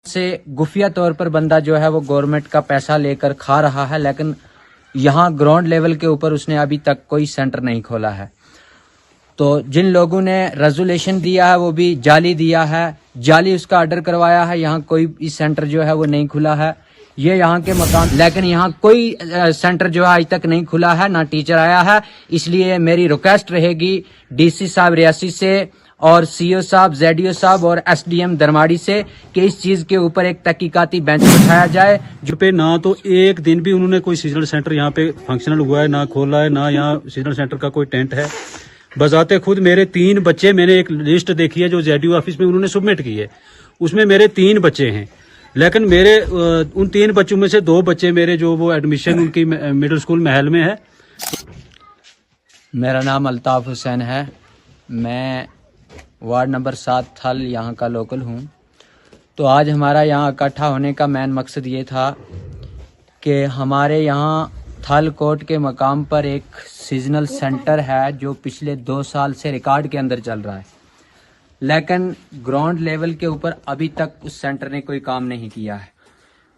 سے گفیہ طور پر بندہ جو ہے وہ گورنمنٹ کا پیسہ لے کر کھا رہا ہے، لیکن یہاں گراؤنڈ لیول کے اوپر اس نے ابھی تک کوئی سینٹر نہیں کھولا ہے۔ تو جن لوگوں نے ریزولیشن دیا ہے وہ بھی جعلی دیا ہے، جعلی اس کا آرڈر کروایا ہے، یہاں کوئی سینٹر جو ہے وہ نہیں کھلا ہے۔ یہ یہاں کے مقام، لیکن یہاں کوئی سینٹر جو ہے آج تک نہیں کھلا ہے، نہ ٹیچر آیا ہے۔ اس لیے میری ریکویسٹ رہے گی ڈی سی صاحب ریاسی سے اور سی او صاحب، زیڈ او صاحب اور ایس ڈی ایم درماڑی سے کہ اس چیز کے اوپر ایک تحقیقاتی بینچ بٹھایا جائے جو پہ نہ تو ایک دن بھی انہوں نے کوئی سیزنل سینٹر یہاں پہ فنکشنل ہوا ہے، نہ کھولا ہے، نہ یہاں سیزنل سینٹر کا کوئی ٹینٹ ہے۔ بذات خود میرے 3 بچے، میں نے ایک لسٹ دیکھی ہے جو زیڈ او آفس میں انہوں نے سبمٹ کی ہے، اس میں میرے 3 بچے ہیں، لیکن میرے ان 3 بچوں میں سے 2 بچے میرے جو وہ ایڈمیشن ان کی مڈل اسکول محل میں ہے۔ میرا نام الطاف حسین ہے، میں وارڈ نمبر 7 تھل یہاں کا لوکل ہوں۔ تو آج ہمارا یہاں اکٹھا ہونے کا مین مقصد یہ تھا کہ ہمارے یہاں تھل کوٹ کے مقام پر ایک سیزنل سینٹر ہے جو پچھلے 2 سال سے ریکارڈ کے اندر چل رہا ہے، لیکن گراؤنڈ لیول کے اوپر ابھی تک اس سینٹر نے کوئی کام نہیں کیا ہے۔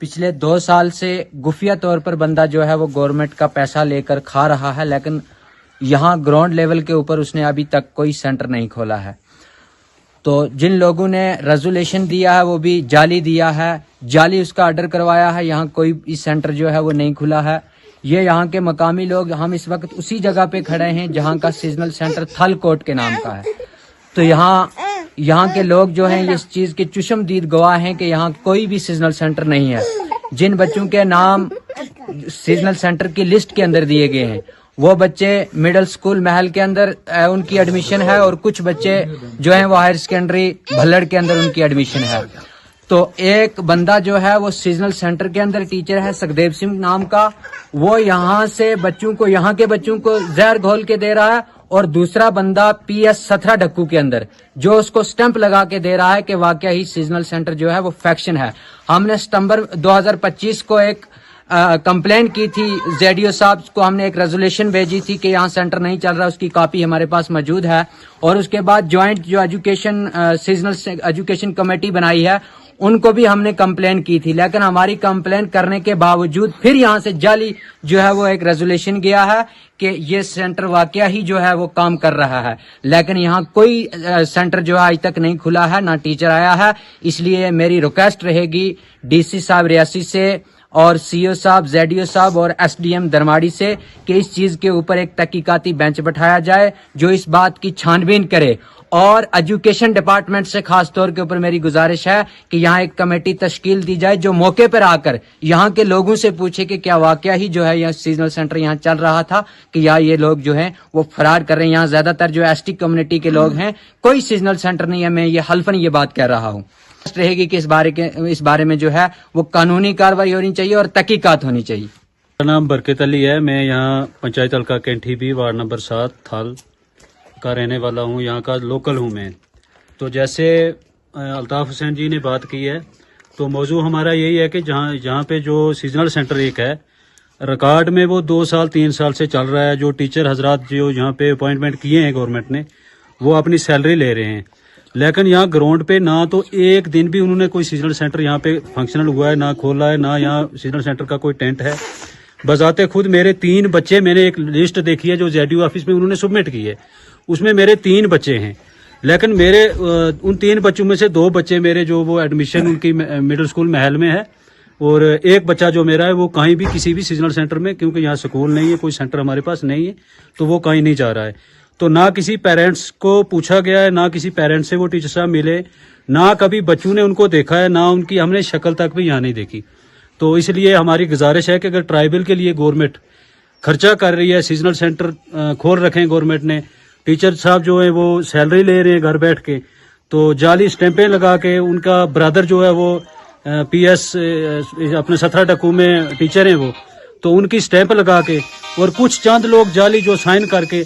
پچھلے 2 سال سے گفیہ طور پر بندہ جو ہے وہ گورنمنٹ کا پیسہ لے کر کھا رہا ہے، لیکن یہاں گراؤنڈ لیول کے اوپر اس نے ابھی تک کوئی سینٹر نہیں کھولا ہے۔ تو جن لوگوں نے ریزولیشن دیا ہے وہ بھی جعلی دیا ہے، جعلی اس کا آرڈر کروایا ہے، یہاں کوئی سینٹر جو ہے وہ نہیں کھلا ہے۔ یہ یہاں کے مقامی لوگ، ہم اس وقت اسی جگہ پہ کھڑے ہیں جہاں کا سیزنل سینٹر تھل کوٹ کے نام کا ہے۔ تو یہاں کے لوگ جو ہیں اس چیز کے چشمدید گواہ ہیں کہ یہاں کوئی بھی سیزنل سینٹر نہیں ہے۔ جن بچوں کے نام سیزنل سینٹر کی لسٹ کے اندر دیے گئے ہیں وہ بچے مڈل اسکول محل کے اندر ان کی ایڈمیشن ہے، اور کچھ بچے جو ہیں وہ ہائر سیکنڈری بھلڑ کے اندر ان کی ایڈمیشن ہے۔ تو ایک بندہ جو ہے وہ سیزنل سینٹر کے اندر ٹیچر ہے سکھدیو سنگھ نام کا، وہ یہاں سے بچوں کو، یہاں کے بچوں کو زہر گھول کے دے رہا ہے، اور دوسرا بندہ پی ایس 17 ڈھکو کے اندر جو اس کو سٹمپ لگا کے دے رہا ہے کہ واقعہ ہی سیزنل سینٹر جو ہے وہ فیکشن ہے۔ ہم نے ستمبر 2025 کو ایک کمپلین کی تھی، زیڈ او صاحب کو ہم نے ایک ریزولیشن بھیجی تھی کہ یہاں سینٹر نہیں چل رہا، اس کی کاپی ہمارے پاس موجود ہے۔ اور اس کے بعد جوائنٹ جو ایجوکیشن سیزنل ایجوکیشن کمیٹی بنائی ہے ان کو بھی ہم نے کمپلین کی تھی، لیکن ہماری کمپلین کرنے کے باوجود پھر یہاں سے جعلی جو ہے وہ ایک ریزولیشن گیا ہے کہ یہ سینٹر واقعہ ہی جو ہے وہ کام کر رہا ہے، لیکن یہاں کوئی سینٹر جو ہے آج تک نہیں کھلا ہے، نہ ٹیچر آیا ہے۔ اس لیے میری ریکویسٹ رہے گی ڈی سی صاحب ریاسی سے اور سی او صاحب، زیڈ او صاحب اور ایس ڈی ایم درماڑی سے کہ اس چیز کے اوپر ایک تحقیقاتی بینچ بٹھایا جائے جو اس بات کی چھان بین کرے، اور ایجوکیشن ڈپارٹمنٹ سے خاص طور کے اوپر میری گزارش ہے کہ یہاں ایک کمیٹی تشکیل دی جائے جو موقع پر آ کر یہاں کے لوگوں سے پوچھے کہ کیا واقعہ ہی جو ہے یہ سیزنل سینٹر یہاں چل رہا تھا کہ یا یہ لوگ جو ہیں وہ فرار کر رہے ہیں۔ یہاں زیادہ تر جو ایس ٹی کمیونٹی کے لوگ ہیں، کوئی سیزنل سینٹر نہیں ہے، میں یہ حلفاً یہ بات کہہ رہا ہوں۔ رہے گی کہ اس بارے میں جو ہے وہ قانونی کارروائی ہونی چاہیے اور تحقیقات ہونی چاہیے۔ میرا نام برکت علی ہے، میں یہاں پنچایت حلقہ کینٹھی بھی وارڈ نمبر 7 تھل کا رہنے والا ہوں، یہاں کا لوکل ہوں میں۔ تو جیسے الطاف حسین جی نے بات کی ہے، تو موضوع ہمارا یہی ہے کہ جہاں پہ جو سیزنل سینٹر ایک ہے ریکارڈ میں وہ 2 سال 3 سال سے چل رہا ہے، جو ٹیچر حضرات جو یہاں پہ اپوائنٹمنٹ کیے ہیں گورنمنٹ نے وہ اپنی سیلری لے رہے ہیں، لیکن یہاں گراؤنڈ پہ نہ تو ایک دن بھی انہوں نے کوئی سیزنل سینٹر یہاں پہ فنکشنل ہوا ہے، نہ کھولا ہے، نہ یہاں سیزنل سینٹر کا کوئی ٹینٹ ہے۔ بذات خود میرے 3 بچے، میں نے ایک لسٹ دیکھی ہے جو زیڈ او آفس میں انہوں نے سبمٹ کی ہے، اس میں میرے 3 بچے ہیں، لیکن میرے ان 3 بچوں میں سے 2 بچے میرے جو وہ ایڈمیشن ان کی مڈل اسکول محل میں ہے، اور ایک بچہ جو میرا ہے وہ کہیں بھی کسی بھی سیزنل سینٹر میں، کیونکہ یہاں سکول نہیں ہے، کوئی سینٹر ہمارے پاس نہیں ہے، تو وہ کہیں نہیں جا رہا ہے۔ تو نہ کسی پیرنٹس کو پوچھا گیا ہے، نہ کسی پیرنٹس سے وہ ٹیچر صاحب ملے، نہ کبھی بچوں نے ان کو دیکھا ہے، نہ ان کی ہم نے شکل تک بھی یہاں نہیں دیکھی۔ تو اس لیے ہماری گزارش ہے کہ اگر ٹرائبل کے لیے گورنمنٹ خرچہ کر رہی ہے، سیزنل سینٹر کھول رکھے ہیں گورنمنٹ نے، ٹیچر صاحب جو ہیں وہ سیلری لے رہے ہیں گھر بیٹھ کے، تو جعلی سٹیمپیں لگا کے ان کا برادر جو ہے وہ پی ایس اپنے 17 ڈکو میں ٹیچر ہیں وہ، تو ان کی سٹیمپ لگا کے، اور کچھ چند لوگ جعلی جو سائن کر کے،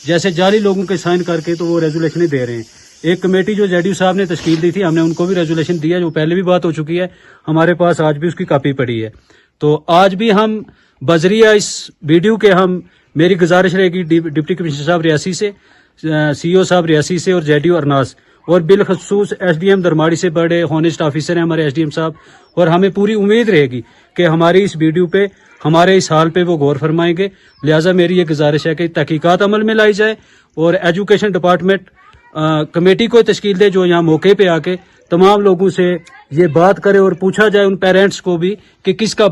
جیسے جعلی لوگوں کے سائن کر کے تو وہ ریزولیشنیں دے رہے ہیں۔ ایک کمیٹی جو زیڈ او صاحب نے تشکیل دی تھی، ہم نے ان کو بھی ریزولیشن دیا، جو پہلے بھی بات ہو چکی ہے، ہمارے پاس آج بھی اس کی کاپی پڑی ہے۔ تو آج بھی ہم بذریعہ اس ویڈیو کے میری گزارش رہے گی ڈپٹی کمشنر صاحب ریاسی سے، سی او صاحب ریاسی سے اور زیڈ او ارناس اور بالخصوص SDM درماڑی سے بڑے ہونسٹ آفیسر ہیں ہمارے SDM صاحب, اور ہمیں پوری امید رہے گی کہ ہماری اس ویڈیو پہ, ہمارے اس حال پہ وہ غور فرمائیں گے. لہٰذا میری یہ گزارش ہے کہ تحقیقات عمل میں لائی جائے اور ایجوکیشن ڈپارٹمنٹ کمیٹی کو تشکیل دے جو یہاں موقع پہ آ کے تمام لوگوں سے یہ بات کرے اور پوچھا جائے ان پیرنٹس کو بھی کہ کس کا